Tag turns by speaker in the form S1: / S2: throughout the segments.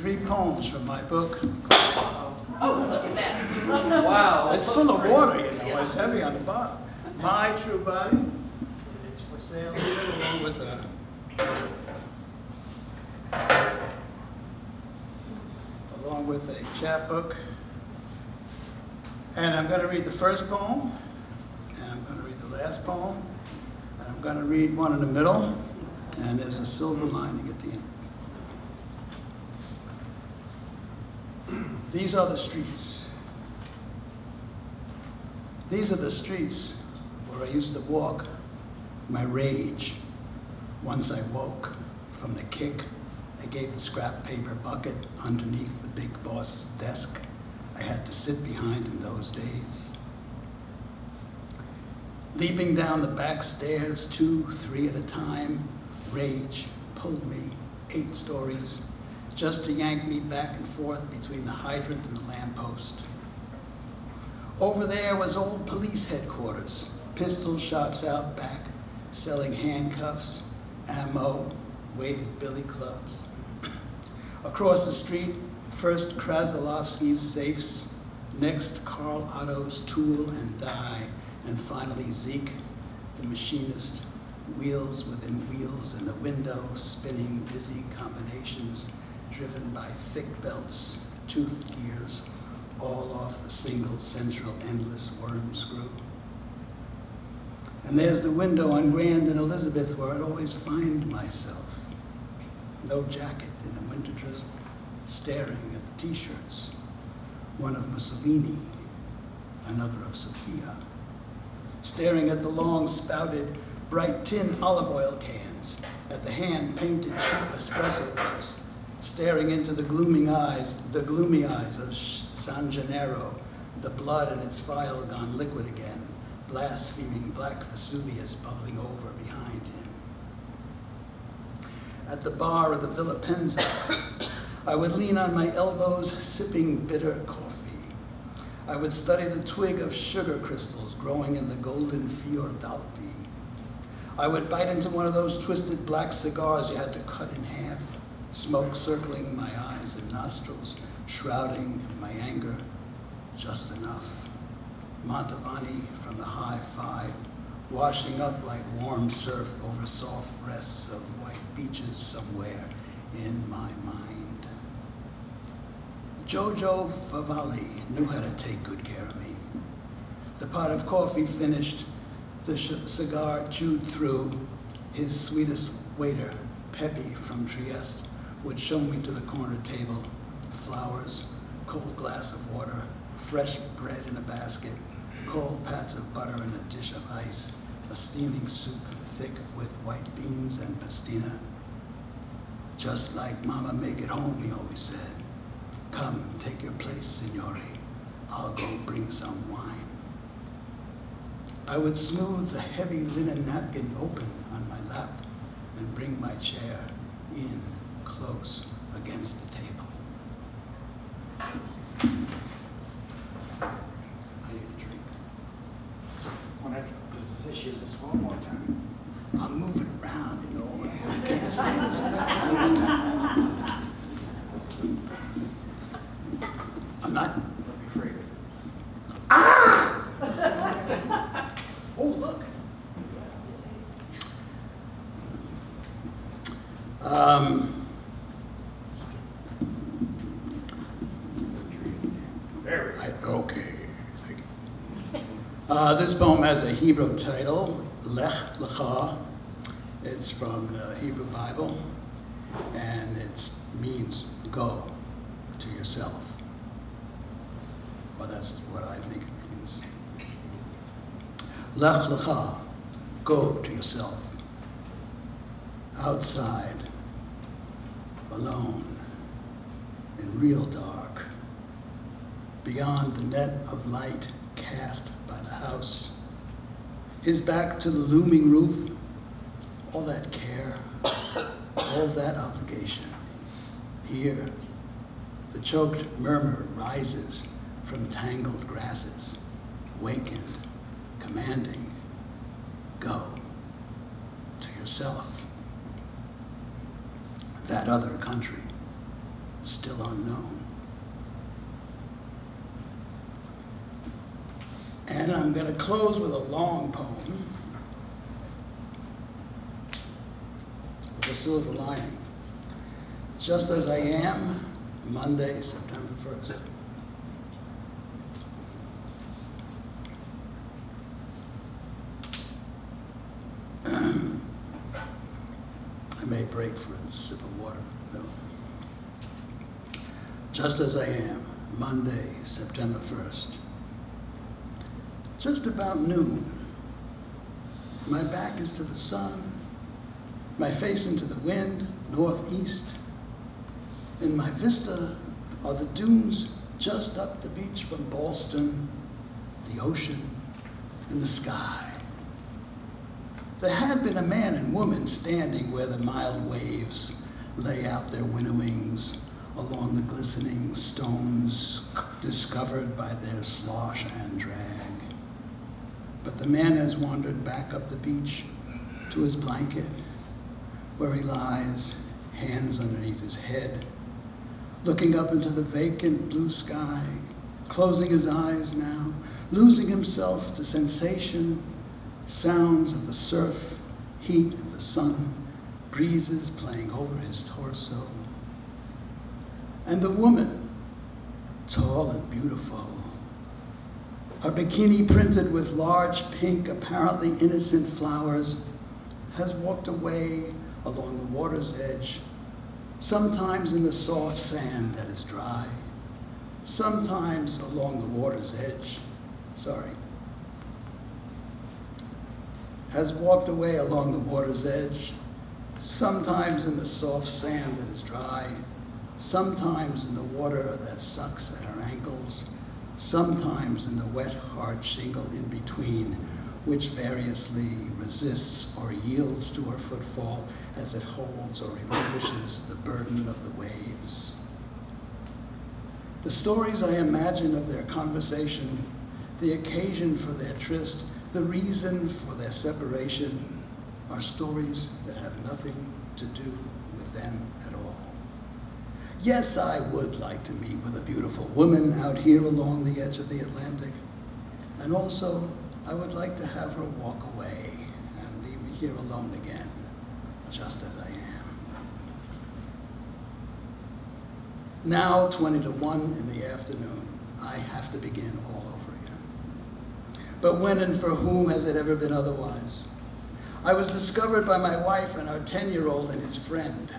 S1: 3 poems from my book.
S2: Oh, look at that.
S3: Wow.
S1: It's full of water, you know, it's heavy on the bottom. My True Body. It's for sale here along with a chapbook. And I'm going to read the first poem, and I'm going to read the last poem, and I'm going to read one in the middle, and there's a silver lining at the end. These are the streets. These are the streets where I used to walk my rage. Once I woke from the kick, I gave the scrap paper bucket underneath the big boss's desk I had to sit behind in those days. Leaping down the back stairs, 2, 3 at a time, rage pulled me 8 stories just to yank me back and forth between the hydrant and the lamppost. Over there was old police headquarters, pistol shops out back, selling handcuffs, ammo, weighted billy clubs. Across the street, first Krasilovsky's safes, next Carl Otto's tool and die, and finally Zeke, the machinist, wheels within wheels in the window, spinning dizzy combinations driven by thick belts, toothed gears, all off the single central endless worm screw. And there's the window on Grand and Elizabeth where I'd always find myself. No jacket in a winter drizzle, staring at the t-shirts, one of Mussolini, another of Sophia, staring at the long-spouted, bright tin olive oil cans, at the hand-painted cheap espresso cups, staring into the gloomy eyes of San Gennaro, the blood in its vial gone liquid again, blaspheming black Vesuvius bubbling over behind him. At the bar of the Villa Penza, I would lean on my elbows, sipping bitter coffee. I would study the twig of sugar crystals growing in the golden Fiordalpi. I would bite into one of those twisted black cigars you had to cut in half, smoke circling my eyes and nostrils, shrouding my anger just enough. Mantovani from the high five, washing up like warm surf over soft breasts of white beaches somewhere in my mind. Jojo Favali knew how to take good care of me. The pot of coffee finished, the cigar chewed through, his sweetest waiter, Pepe from Trieste, would show me to the corner table, flowers, cold glass of water, fresh bread in a basket, cold pats of butter in a dish of ice, a steaming soup thick with white beans and pastina. Just like Mama make it home, he always said. Come, take your place, signore. I'll go bring some wine. I would smooth the heavy linen napkin open on my lap and bring my chair in close against the table. I need a drink.
S3: Want to position this one more time?
S1: I'm moving around, you know. I can't stand still. I'm not.
S3: Don't be afraid.
S1: Ah!
S2: Oh, look. Okay, thank you. This poem has a Hebrew title, Lech Lecha. It's from the Hebrew Bible, and it means go to yourself. Well, that's what I think it means. Lech Lecha, go to yourself. Outside, alone, in real dark, beyond the net of light cast by the house, his back to the looming roof, all that care, all that obligation. Here, the choked murmur rises from tangled grasses, wakened, commanding, go to yourself. That other country, still unknown. And I'm going to close with a long poem with a silver lining. Just as I am, Monday, September 1st. I may break for a sip of water. No. Just as I am, Monday, September 1st. Just about noon. My back is to the sun, my face into the wind, northeast. In my vista are the dunes just up the beach from Ballston, the ocean, and the sky. There had been a man and woman standing where the mild waves lay out their winnowings along the glistening stones discovered by their slosh and drag. But the man has wandered back up the beach to his blanket, where he lies, hands underneath his head, looking up into the vacant blue sky, closing his eyes now, losing himself to sensation, sounds of the surf, heat of the sun, breezes playing over his torso. And the woman, tall and beautiful, her bikini printed with large pink, apparently innocent flowers, has walked away along the water's edge, sometimes in the soft sand that is dry, sometimes along the water's edge, has walked away along the water's edge, sometimes in the soft sand that is dry, sometimes in the water that sucks at her ankles, sometimes in the wet, hard shingle in between, which variously resists or yields to her footfall as it holds or relinquishes the burden of the waves. The stories I imagine of their conversation, the occasion for their tryst, the reason for their separation, are stories that have nothing to do with them at all. Yes, I would like to meet with a beautiful woman out here along the edge of the Atlantic. And also, I would like to have her walk away and leave me here alone again, just as I am. Now, 20 to 1 in the afternoon, I have to begin all over again. But when and for whom has it ever been otherwise? I was discovered by my wife and our 10-year-old and his friend.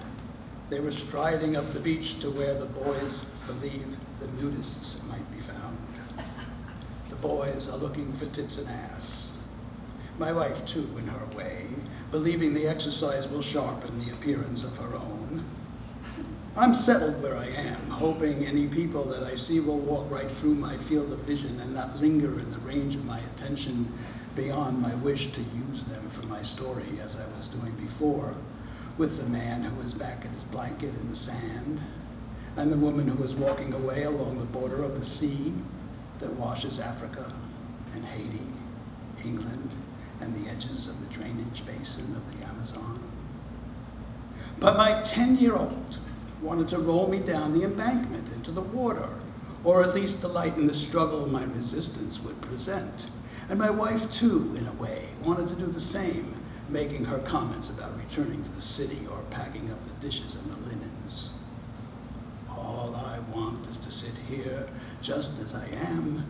S2: They were striding up the beach to where the boys believe the nudists might be found. The boys are looking for tits and ass. My wife, too, in her way, believing the exercise will sharpen the appearance of her own. I'm settled where I am, hoping any people that I see will walk right through my field of vision and not linger in the range of my attention beyond my wish to use them for my story, as I was doing before, with the man who was back at his blanket in the sand, and the woman who was walking away along the border of the sea that washes Africa and Haiti, England, and the edges of the drainage basin of the Amazon. But my 10-year-old wanted to roll me down the embankment into the water, or at least delight in the struggle my resistance would present. And my wife, too, in a way, wanted to do the same, making her comments about returning to the city or packing up the dishes and the linens. All I want is to sit here just as I am,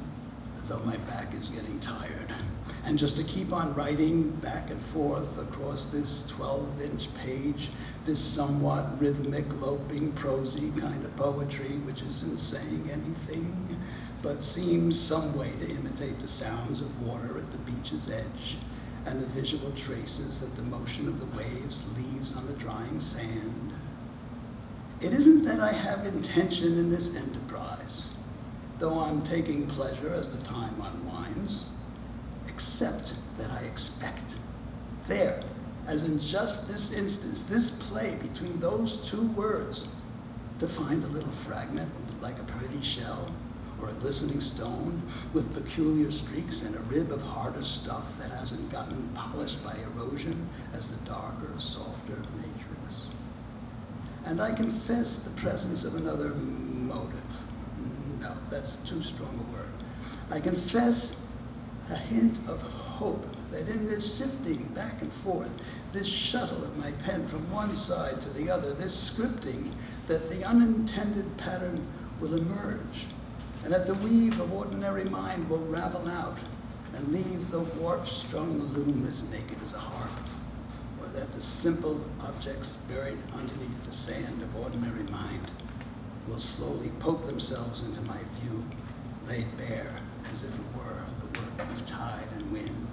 S2: though my back is getting tired, and just to keep on writing back and forth across this 12-inch page, this somewhat rhythmic, loping, prosy kind of poetry, which isn't saying anything, but seems some way to imitate the sounds of water at the beach's edge, and the visual traces that the motion of the waves leaves on the drying sand. It isn't that I have intention in this enterprise, though I'm taking pleasure as the time unwinds, except that I expect there, as in just this instance, this play between those two words, to find a little fragment like a pretty shell, or a glistening stone with peculiar streaks and a rib of harder stuff that hasn't gotten polished by erosion as the darker, softer matrix.
S1: And I confess the presence of another motive. No, that's too strong a word. I confess a hint of hope that in this sifting back and forth, this shuttle of my pen from one side to the other, this scripting, that the unintended pattern will emerge, and that the weave of ordinary mind will ravel out and leave the warp-strung loom as naked as a harp, or that the simple objects buried underneath the sand of ordinary mind will slowly poke themselves into my view, laid bare as if it were the work of tide and wind